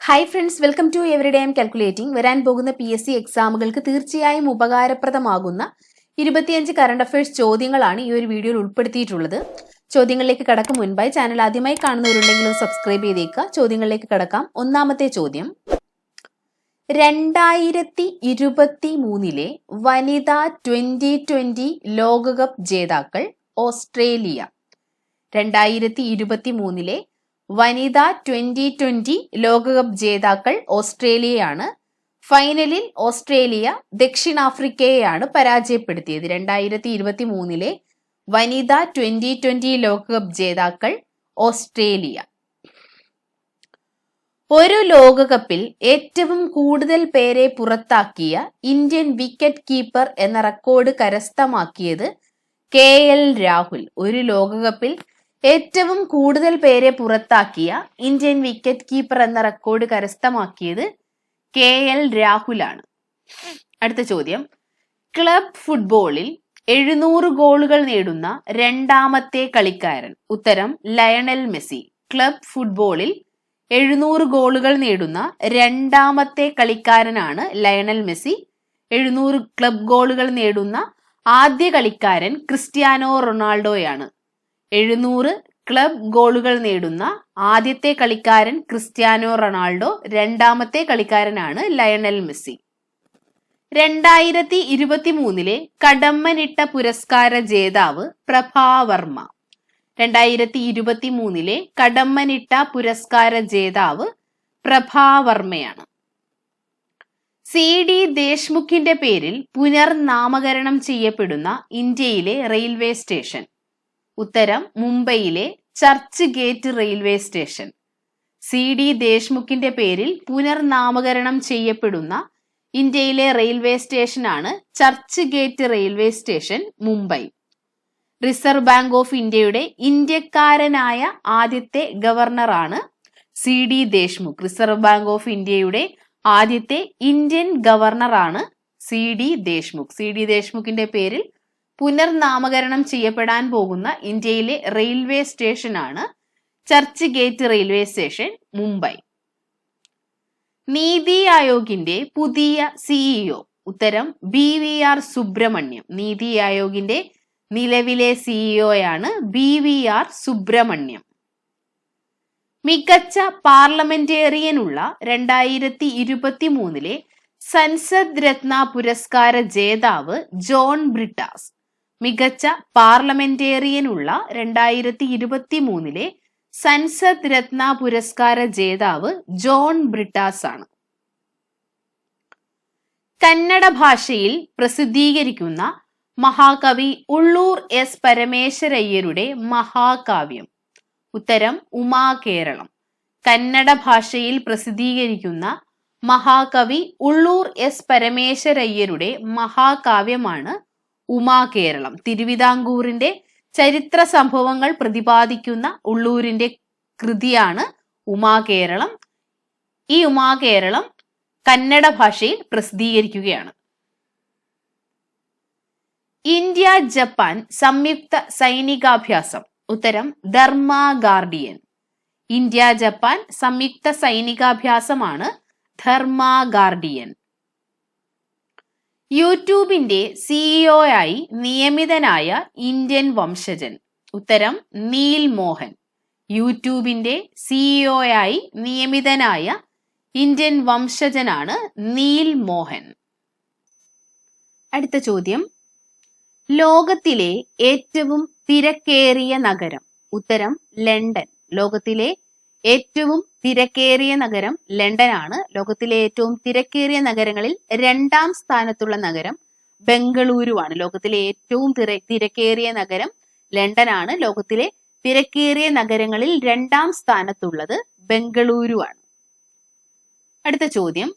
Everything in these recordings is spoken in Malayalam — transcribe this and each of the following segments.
Hi friends, welcome to everyday I M calculating. വരാൻ പോകുന്ന PSC എക്സാമുകൾക്ക് തീർച്ചയായും ഉപകാരപ്രദമാകുന്ന 25 കറണ്ട് അഫയേഴ്സ് ചോദ്യങ്ങളാണ് ഈ ഒരു വീഡിയോയിൽ ഉൾപ്പെടുത്തിയിട്ടുള്ളത്. ചോദ്യങ്ങളിലേക്ക് കടക്കും മുൻപായി ചാനൽ ആദ്യമായി കാണുന്നവരുണ്ടെങ്കിൽ സബ്സ്ക്രൈബ് ചെയ്തേക്കുക. ചോദ്യങ്ങളിലേക്ക് കടക്കാം. ഒന്നാമത്തെ ചോദ്യം, 2023 വനിതാ 2020 ലോകകപ്പ് ജേതാക്കൾ ഓസ്ട്രേലിയ. 2023 വനിതാ 2020 ലോകകപ്പ് ജേതാക്കൾ ഓസ്ട്രേലിയയാണ്. ഫൈനലിൽ ഓസ്ട്രേലിയ ദക്ഷിണാഫ്രിക്കയെയാണ് പരാജയപ്പെടുത്തിയത്. 2023 വനിതാ 2020 ലോകകപ്പ് ജേതാക്കൾ ഓസ്ട്രേലിയ. ഒരു ലോകകപ്പിൽ ഏറ്റവും കൂടുതൽ പേരെ പുറത്താക്കിയ ഇന്ത്യൻ വിക്കറ്റ് കീപ്പർ എന്ന റെക്കോർഡ് കരസ്ഥമാക്കിയത് KL രാഹുൽ. ഒരു ലോകകപ്പിൽ ഏറ്റവും കൂടുതൽ പേരെ പുറത്താക്കിയ ഇന്ത്യൻ വിക്കറ്റ് കീപ്പർ എന്ന റെക്കോർഡ് കരസ്ഥമാക്കിയത് KL രാഹുലാണ്. അടുത്ത ചോദ്യം, ക്ലബ് ഫുട്ബോളിൽ 700 ഗോളുകൾ നേടുന്ന രണ്ടാമത്തെ കളിക്കാരൻ. ഉത്തരം ലയണൽ മെസ്സി. ക്ലബ് ഫുട്ബോളിൽ 700 ഗോളുകൾ നേടുന്ന രണ്ടാമത്തെ കളിക്കാരനാണ് ലയണൽ മെസ്സി. 700 ക്ലബ് ഗോളുകൾ നേടുന്ന ആദ്യ കളിക്കാരൻ ക്രിസ്ത്യാനോ റൊണാൾഡോയാണ്. 700 ക്ലബ് ഗോളുകൾ നേടുന്ന ആദ്യത്തെ കളിക്കാരൻ ക്രിസ്ത്യാനോ റൊണാൾഡോ, രണ്ടാമത്തെ കളിക്കാരനാണ് ലയണൽ മെസ്സി. 2023 കടമ്മനിട്ട പുരസ്കാര ജേതാവ് പ്രഭാവർമ്മ. 2023 കടമ്മനിട്ട പുരസ്കാര ജേതാവ് പ്രഭാവർമ്മയാണ്. CT ദേശ്മുഖിന്റെ പേരിൽ പുനർനാമകരണം ചെയ്യപ്പെടുന്ന ഇന്ത്യയിലെ റെയിൽവേ സ്റ്റേഷൻ. ഉത്തരം മുംബൈയിലെ church gate railway station. CT ദേശ്മുഖിന്റെ പേരിൽ പുനർനാമകരണം ചെയ്യപ്പെടുന്ന ഇന്ത്യയിലെ റെയിൽവേ സ്റ്റേഷനാണ് church gate railway station, Mumbai. Reserve bank of ഇന്ത്യയുടെ ഇന്ത്യക്കാരനായ ആദ്യത്തെ ഗവർണറാണ് CT Deshmukh. Reserve bank of ഇന്ത്യയുടെ ആദ്യത്തെ ഇന്ത്യൻ ഗവർണറാണ് CT ദേശ്മുഖ്. CT ദേശ്മുഖിന്റെ പേരിൽ പുനർനാമകരണം ചെയ്യപ്പെടാൻ പോകുന്ന ഇന്ത്യയിലെ റെയിൽവേ സ്റ്റേഷനാണ് church gate railway station, Mumbai. നീതി ആയോഗിന്റെ പുതിയ CEO. ഉത്തരം BVR സുബ്രഹ്മണ്യം. നീതി ആയോഗിന്റെ നിലവിലെ CEOയാണ് BVR സുബ്രഹ്മണ്യം. മികച്ച പാർലമെന്റേറിയനുള്ള 2023 സൻസദ് രത്ന പുരസ്കാര ജേതാവ് ജോൺ ബ്രിട്ടാസ്. മികച്ച പാർലമെന്റേറിയനുള്ള 2023 സൻസദ് രത്ന പുരസ്കാര ജേതാവ് ജോൺ ബ്രിട്ടാസ് ആണ്. കന്നഡ ഭാഷയിൽ പ്രസിദ്ധീകരിക്കുന്ന മഹാകവി ഉള്ളൂർ S പരമേശ്വരയ്യരുടെ മഹാകാവ്യം. ഉത്തരം ഉമാകേരളം. കന്നഡ ഭാഷയിൽ പ്രസിദ്ധീകരിക്കുന്ന മഹാകവി ഉള്ളൂർ S പരമേശ്വരയ്യരുടെ മഹാകാവ്യമാണ് ഉമാകേരളം. തിരുവിതാംകൂറിന്റെ ചരിത്ര സംഭവങ്ങൾ പ്രതിപാദിക്കുന്ന ഉള്ളൂരിന്റെ കൃതിയാണ് ഉമാകേരളം. ഈ ഉമാകേരളം കന്നഡ ഭാഷയിൽ പ്രസിദ്ധീകരിക്കുകയാണ്. ഇന്ത്യ ജപ്പാൻ സംയുക്ത സൈനികാഭ്യാസം. ഉത്തരം ധർമ്മ ഗാർഡിയൻ. ഇന്ത്യ ജപ്പാൻ സംയുക്ത സൈനികാഭ്യാസമാണ് ധർമ്മ ഗാർഡിയൻ. യൂട്യൂബിന്റെ CEO ആയി നിയമിതനായ ഇന്ത്യൻ വംശജൻ. ഉത്തരം നീൽ മോഹൻ. യൂട്യൂബിന്റെ CEO ആയി നിയമിതനായ ഇന്ത്യൻ വംശജനാണ് നീൽ മോഹൻ. അടുത്ത ചോദ്യം, ലോകത്തിലെ ഏറ്റവും തിരക്കേറിയ നഗരം. ഉത്തരം ലണ്ടൻ. ലോകത്തിലെ ഏറ്റവും തിരക്കേറിയ നഗരം ലണ്ടനാണ്. ലോകത്തിലെ ഏറ്റവും തിരക്കേറിയ നഗരങ്ങളിൽ 2ാം സ്ഥാനത്തുള്ള നഗരം ബംഗളൂരുവാണ്. ലോകത്തിലെ ഏറ്റവും തിരക്കേറിയ നഗരം ലണ്ടനാണ്. ലോകത്തിലെ തിരക്കേറിയ നഗരങ്ങളിൽ 2ാം സ്ഥാനത്തുള്ളത് ബംഗളൂരുവാണ്. അടുത്ത ചോദ്യം,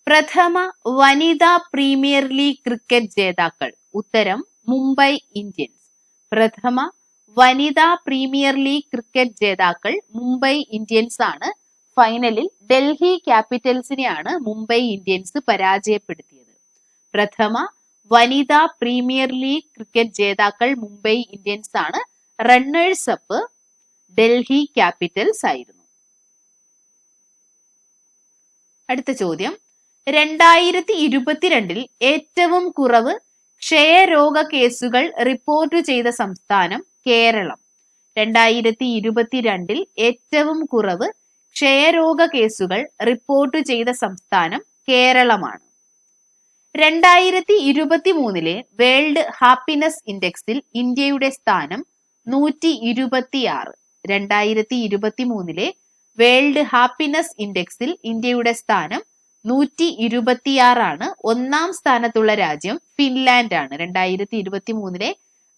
പ്രഥമ വനിതാ പ്രീമിയർ ലീഗ് ക്രിക്കറ്റ് ജേതാക്കൾ. ഉത്തരം മുംബൈ ഇന്ത്യൻസ്. പ്രഥമ വനിതാ പ്രീമിയർ ലീഗ് ക്രിക്കറ്റ് ജേതാക്കൾ മുംബൈ ഇന്ത്യൻസ് ആണ്. ഫൈനലിൽ ഡൽഹി ക്യാപിറ്റൽസിനെയാണ് മുംബൈ ഇന്ത്യൻസ് പരാജയപ്പെടുത്തിയത്. പ്രഥമ വനിതാ പ്രീമിയർ ലീഗ് ക്രിക്കറ്റ് ജേതാക്കൾ മുംബൈ ഇന്ത്യൻസ് ആണ്. റണ്ണേഴ്സ് അപ്പ് ഡൽഹി ക്യാപിറ്റൽസ് ആയിരുന്നു. അടുത്ത ചോദ്യം, 2022 ഏറ്റവും കുറവ് ക്ഷയരോഗ കേസുകൾ റിപ്പോർട്ട് ചെയ്ത സംസ്ഥാനം കേരളം. 2022 ഏറ്റവും കുറവ് ക്ഷയരോഗ കേസുകൾ റിപ്പോർട്ട് ചെയ്ത സംസ്ഥാനം കേരളമാണ്. 2023 വേൾഡ് ഹാപ്പിനെസ് ഇൻഡെക്സിൽ ഇന്ത്യയുടെ സ്ഥാനം 126. 2023 വേൾഡ് ഹാപ്പിനെസ് ഇൻഡെക്സിൽ ഇന്ത്യയുടെ സ്ഥാനം 126 ഒന്നാം സ്ഥാനത്തുള്ള രാജ്യം ഫിൻലാൻഡ് ആണ്. 2023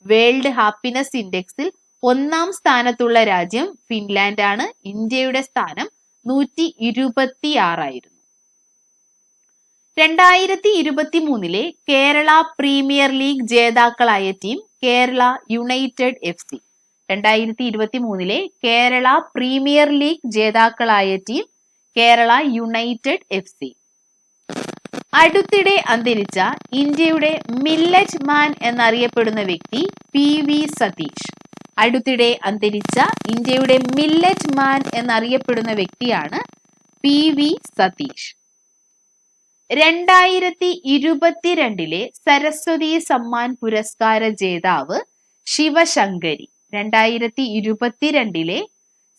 വേൾഡ് ഹാപ്പിനെസ് ഇൻഡെക്സിൽ ഒന്നാം സ്ഥാനത്തുള്ള രാജ്യം ഫിൻലാൻഡ് ആണ്. ഇന്ത്യയുടെ സ്ഥാനം 126. 2023 കേരള പ്രീമിയർ ലീഗ് ജേതാക്കളായ team Kerala United FC. 2023 Kerala premier league ജേതാക്കളായ ടീം കേരള യുണൈറ്റഡ് FC. അടുത്തിടെ അന്തരിച്ച ഇന്ത്യയുടെ മില്ലറ്റ് മാൻ എന്നറിയപ്പെടുന്ന വ്യക്തി PV സതീഷ്. അടുത്തിടെ അന്തരിച്ച ഇന്ത്യയുടെ മില്ലറ്റ് മാൻ എന്നറിയപ്പെടുന്ന വ്യക്തിയാണ് PV സതീഷ്. 2022 സരസ്വതി സമ്മാൻ പുരസ്കാര ജേതാവ് ശിവശങ്കരി. 2022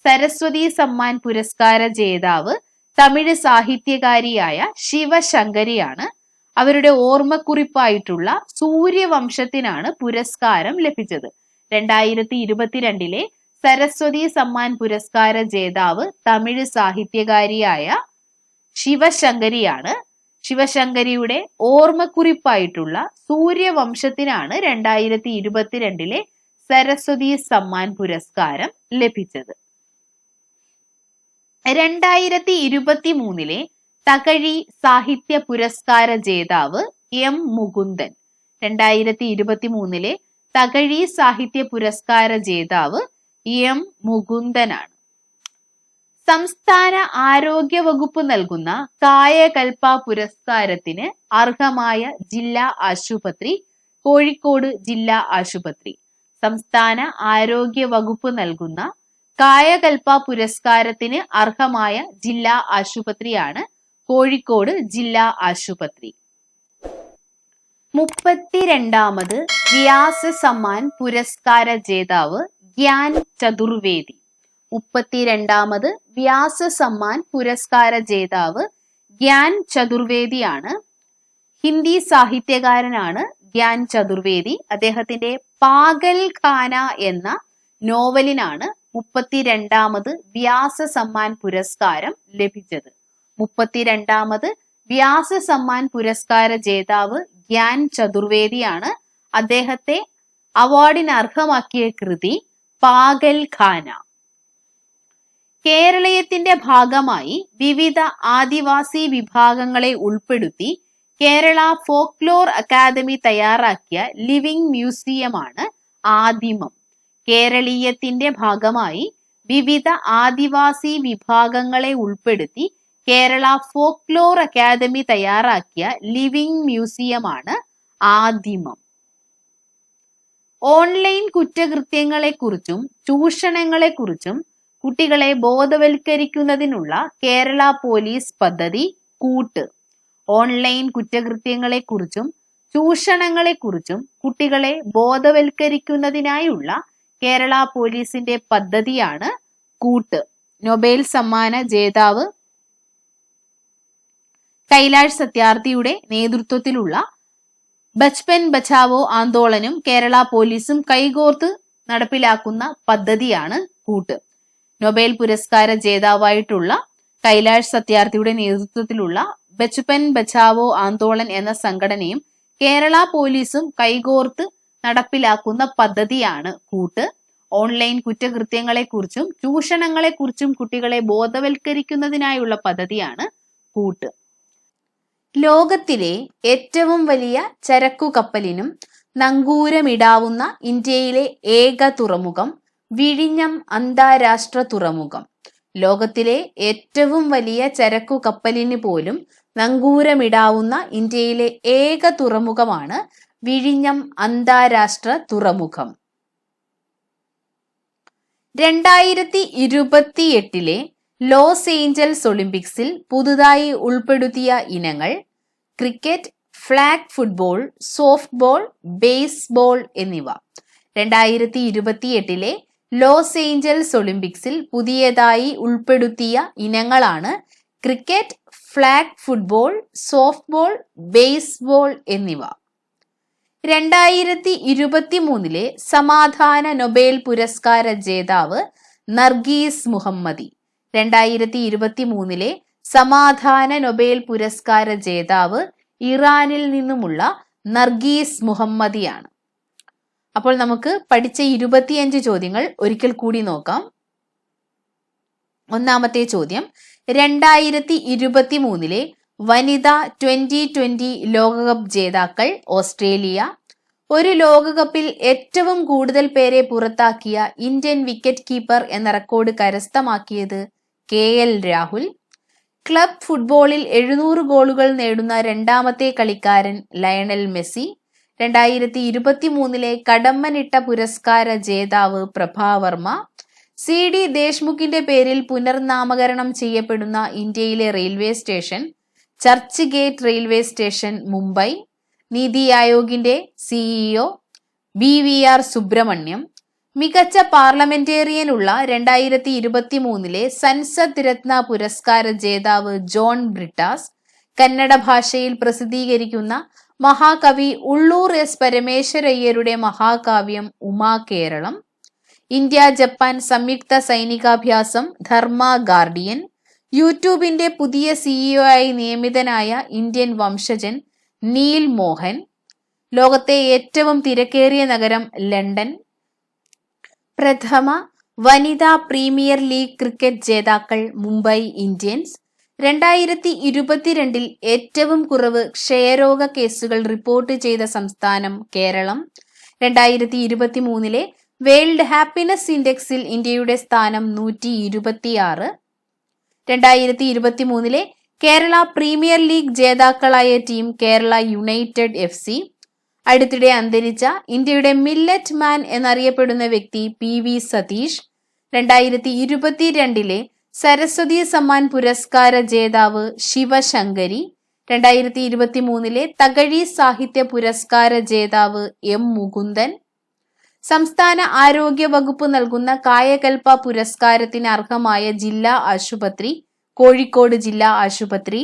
സരസ്വതി സമ്മാൻ പുരസ്കാര ജേതാവ് തമിഴ് സാഹിത്യകാരിയായ ശിവശങ്കരിയാണ്. അവരുടെ ഓർമ്മക്കുറിപ്പായിട്ടുള്ള സൂര്യവംശത്തിനാണ് പുരസ്കാരം ലഭിച്ചത്. 2022 സരസ്വതി സമ്മാൻ പുരസ്കാര ജേതാവ് തമിഴ് സാഹിത്യകാരിയായ ശിവശങ്കരിയാണ്. ശിവശങ്കരിയുടെ ഓർമ്മക്കുറിപ്പായിട്ടുള്ള സൂര്യവംശത്തിനാണ് 2022 സരസ്വതി സമ്മാൻ പുരസ്കാരം ലഭിച്ചത്. 2023 തകഴി സാഹിത്യ പുരസ്കാര ജേതാവ് M മുകുന്ദൻ. 2023 തകഴി സാഹിത്യ പുരസ്കാര ജേതാവ് M മുകുന്ദനാണ്. സംസ്ഥാന ആരോഗ്യ വകുപ്പ് നൽകുന്ന കായകൽപ പുരസ്കാരത്തിന് അർഹമായ ജില്ലാ ആശുപത്രി കോഴിക്കോട് ജില്ലാ ആശുപത്രി. സംസ്ഥാന ആരോഗ്യ വകുപ്പ് നൽകുന്ന കായകൽപ പുരസ്കാരത്തിന് അർഹമായ ജില്ലാ ആശുപത്രിയാണ് കോഴിക്കോട് ജില്ലാ ആശുപത്രി. 32ാമത് വ്യാസ സമ്മാൻ പുരസ്കാര ജേതാവ് ഗ്യാൻ ചതുർവേദി. 32ാമത് വ്യാസ സമ്മാൻ പുരസ്കാര ജേതാവ് ഗ്യാൻ ചതുർവേദിയാണ്. ഹിന്ദി സാഹിത്യകാരനാണ് ഗ്യാൻ ചതുർവേദി. അദ്ദേഹത്തിന്റെ പാഗൽ ഖാന എന്ന നോവലിനാണ് 32ാമത് വ്യാസ സമ്മാൻ പുരസ്കാരം ലഭിച്ചത്. 32ാമത് വ്യാസ സമ്മാൻ പുരസ്കാര ജേതാവ് ഗ്യാൻ ചതുർവേദിയാണ്. അദ്ദേഹത്തെ അവാർഡിന് അർഹമാക്കിയ കൃതി പാഗൽ ഖാന. കേരളീയത്തിന്റെ ഭാഗമായി വിവിധ ആദിവാസി വിഭാഗങ്ങളെ ഉൾപ്പെടുത്തി കേരള ഫോക്ലോർ അക്കാദമി തയ്യാറാക്കിയ ലിവിംഗ് മ്യൂസിയമാണ് ആദിമം. കേരളീയത്തിന്റെ ഭാഗമായി വിവിധ ആദിവാസി വിഭാഗങ്ങളെ ഉൾപ്പെടുത്തി കേരള ഫോക്ലോർ അക്കാദമി തയ്യാറാക്കിയ ലിവിംഗ് മ്യൂസിയമാണ് ആദിമം. ഓൺലൈൻ കുറ്റകൃത്യങ്ങളെക്കുറിച്ചും ചൂഷണങ്ങളെക്കുറിച്ചും കുട്ടികളെ ബോധവൽക്കരിക്കുന്നതിനുള്ള കേരള പോലീസ് പദ്ധതി കൂട്ട്. ഓൺലൈൻ കുറ്റകൃത്യങ്ങളെക്കുറിച്ചും ചൂഷണങ്ങളെക്കുറിച്ചും കുട്ടികളെ ബോധവൽക്കരിക്കുന്നതിനായുള്ള കേരള പോലീസിന്റെ പദ്ധതിയാണ് കൂട്ട്. നൊബേൽ സമ്മാന ജേതാവ് കൈലാഷ് സത്യാർത്ഥിയുടെ നേതൃത്വത്തിലുള്ള ബച്പൻ ബച്ചാവോ ആന്തോളനും കേരള പോലീസും കൈകോർത്ത് നടപ്പിലാക്കുന്ന പദ്ധതിയാണ് കൂട്ട്. നൊബേൽ പുരസ്കാര ജേതാവായിട്ടുള്ള കൈലാഷ് സത്യാർത്ഥിയുടെ നേതൃത്വത്തിലുള്ള ബച്പൻ ബച്ചാവോ ആന്തോളൻ എന്ന സംഘടനയും കേരള പോലീസും കൈകോർത്ത് നടപ്പിലാക്കുന്ന പദ്ധതിയാണ് കൂട്ട്. ഓൺലൈൻ കുറ്റകൃത്യങ്ങളെക്കുറിച്ചും ചൂഷണങ്ങളെക്കുറിച്ചും കുട്ടികളെ ബോധവൽക്കരിക്കുന്നതിനായുള്ള പദ്ധതിയാണ് കൂട്ട്. ലോകത്തിലെ ഏറ്റവും വലിയ ചരക്കു കപ്പലിനും നങ്കൂരമിടാവുന്ന ഇന്ത്യയിലെ ഏക തുറമുഖം വിഴിഞ്ഞം അന്താരാഷ്ട്ര തുറമുഖം. ലോകത്തിലെ ഏറ്റവും വലിയ ചരക്കു കപ്പലിന് പോലും നങ്കൂരമിടാവുന്ന ഇന്ത്യയിലെ ഏക തുറമുഖമാണ് വിഴിഞ്ഞം അന്താരാഷ്ട്ര തുറമുഖം. 2028 ലോസ് ഏഞ്ചൽസ് ഒളിമ്പിക്സിൽ പുതുതായി ഉൾപ്പെടുത്തിയ ഇനങ്ങൾ cricket, flag football, soft ball, baseball എന്നിവ. 2028 ലോസ് ഏഞ്ചൽസ് ഒളിമ്പിക്സിൽ പുതിയതായി ഉൾപ്പെടുത്തിയ ഇനങ്ങളാണ് cricket, flag football, soft ball, baseball എന്നിവ. 2023 സമാധാന നൊബേൽ പുരസ്കാര ജേതാവ് നർഗീസ് മുഹമ്മദി. 2023 സമാധാന നൊബേൽ പുരസ്കാര ജേതാവ് ഇറാനിൽ നിന്നുമുള്ള നർഗീസ് മുഹമ്മദിയാണ്. അപ്പോൾ നമുക്ക് പഠിച്ച 25 ചോദ്യങ്ങൾ ഒരിക്കൽ കൂടി നോക്കാം. ഒന്നാമത്തെ ചോദ്യം, 2023 വനിതാ 2020 ലോകകപ്പ് ജേതാക്കൾ ഓസ്ട്രേലിയ. ഒരു ലോകകപ്പിൽ ഏറ്റവും കൂടുതൽ പേരെ പുറത്താക്കിയ ഇന്ത്യൻ വിക്കറ്റ് കീപ്പർ എന്ന റെക്കോർഡ് കരസ്ഥമാക്കിയത് KL രാഹുൽ. ക്ലബ് ഫുട്ബോളിൽ 700 ഗോളുകൾ നേടുന്ന രണ്ടാമത്തെ കളിക്കാരൻ ലയണൽ മെസ്സി. 2023 കടമ്മനിട്ട പുരസ്കാര ജേതാവ് പ്രഭാവർമ്മ. CD ദേശ്മുഖിന്റെ പേരിൽ പുനർനാമകരണം ചെയ്യപ്പെടുന്ന ഇന്ത്യയിലെ railway station church gate railway station, Mumbai. നീതി ആയോഗിന്റെ CEO BVR സുബ്രഹ്മണ്യം. മികച്ച പാർലമെന്റേറിയനുള്ള 2023 സൻസദ് രത്ന പുരസ്കാര ജേതാവ് ജോൺ ബ്രിട്ടാസ്. കന്നഡ ഭാഷയിൽ പ്രസിദ്ധീകരിക്കുന്ന മഹാകവി ഉള്ളൂർ S പരമേശ്വരയ്യരുടെ മഹാകാവ്യം ഉമാ കേരളം. ഇന്ത്യ ജപ്പാൻ സംയുക്ത സൈനികാഭ്യാസം ധർമ്മ ഗാർഡിയൻ. യൂട്യൂബിന്റെ പുതിയ CEO ആയി നിയമിതനായ ഇന്ത്യൻ വംശജൻ നീൽ മോഹൻ. ലോകത്തെ ഏറ്റവും തിരക്കേറിയ നഗരം ലണ്ടൻ. പ്രഥമ വനിതാ പ്രീമിയർ ലീഗ് ക്രിക്കറ്റ് ജേതാക്കൾ മുംബൈ ഇന്ത്യൻസ്. 2022 ഏറ്റവും കുറവ് ക്ഷയരോഗ കേസുകൾ റിപ്പോർട്ട് ചെയ്ത സംസ്ഥാനം കേരളം. 2023 വേൾഡ് ഹാപ്പിനെസ് ഇൻഡെക്സിൽ ഇന്ത്യയുടെ സ്ഥാനം 126. 2023 കേരള പ്രീമിയർ ലീഗ് ജേതാക്കളായ ടീം കേരള യുണൈറ്റഡ് FC. അടുത്തിടെ അന്തരിച്ച ഇന്ത്യയുടെ മില്ലറ്റ് മാൻ എന്നറിയപ്പെടുന്ന വ്യക്തി PV സതീഷ്. 2022 സരസ്വതി സമ്മാൻ പുരസ്കാര ജേതാവ് ശിവശങ്കരി. 2023 തകഴി സാഹിത്യ പുരസ്കാര ജേതാവ് M മുകുന്ദൻ. സംസ്ഥാന ആരോഗ്യ വകുപ്പ് നൽകുന്ന കായകൽപ പുരസ്കാരത്തിന് അർഹമായ ജില്ലാ ആശുപത്രി കോഴിക്കോട് ജില്ലാ ആശുപത്രി.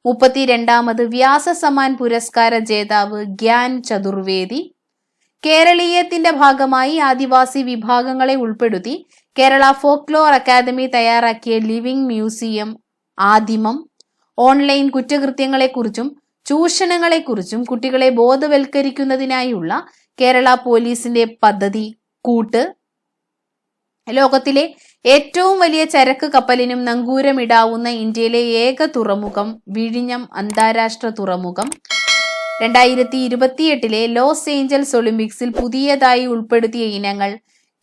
32ാമത് വ്യാസ സമ്മാൻ പുരസ്കാര ജേതാവ് ഗ്യാൻ ചതുർവേദി. കേരളീയത്തിന്റെ ഭാഗമായി ആദിവാസി വിഭാഗങ്ങളെ ഉൾപ്പെടുത്തി കേരള ഫോക്ലോർ അക്കാദമി തയ്യാറാക്കിയ ലിവിംഗ് മ്യൂസിയം ആദിമം. ഓൺലൈൻ കുറ്റകൃത്യങ്ങളെക്കുറിച്ചും ചൂഷണങ്ങളെക്കുറിച്ചും കുട്ടികളെ ബോധവൽക്കരിക്കുന്നതിനായുള്ള കേരള പോലീസിന്റെ പദ്ധതി കൂട്ട്. ലോകത്തിലെ ഏറ്റവും വലിയ ചരക്ക് കപ്പലിനും നങ്കൂരമിടാവുന്ന ഇന്ത്യയിലെ ഏക തുറമുഖം വിഴിഞ്ഞം അന്താരാഷ്ട്ര തുറമുഖം. 2028 ലോസ് ഏഞ്ചൽസ് ഒളിമ്പിക്സിൽ പുതിയതായി ഉൾപ്പെടുത്തിയ ഇനങ്ങൾ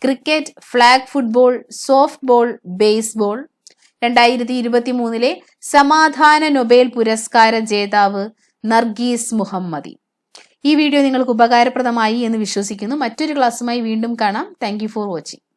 cricket, flag football, soft ball, baseball. 2023 സമാധാന നൊബേൽ പുരസ്കാര ജേതാവ് നർഗീസ് മുഹമ്മദി. ഈ വീഡിയോ നിങ്ങൾക്ക് ഉപകാരപ്രദമായി എന്ന് വിശ്വസിക്കുന്നു. മറ്റൊരു ക്ലാസ്സുമായി വീണ്ടും കാണാം. Thank you for watching.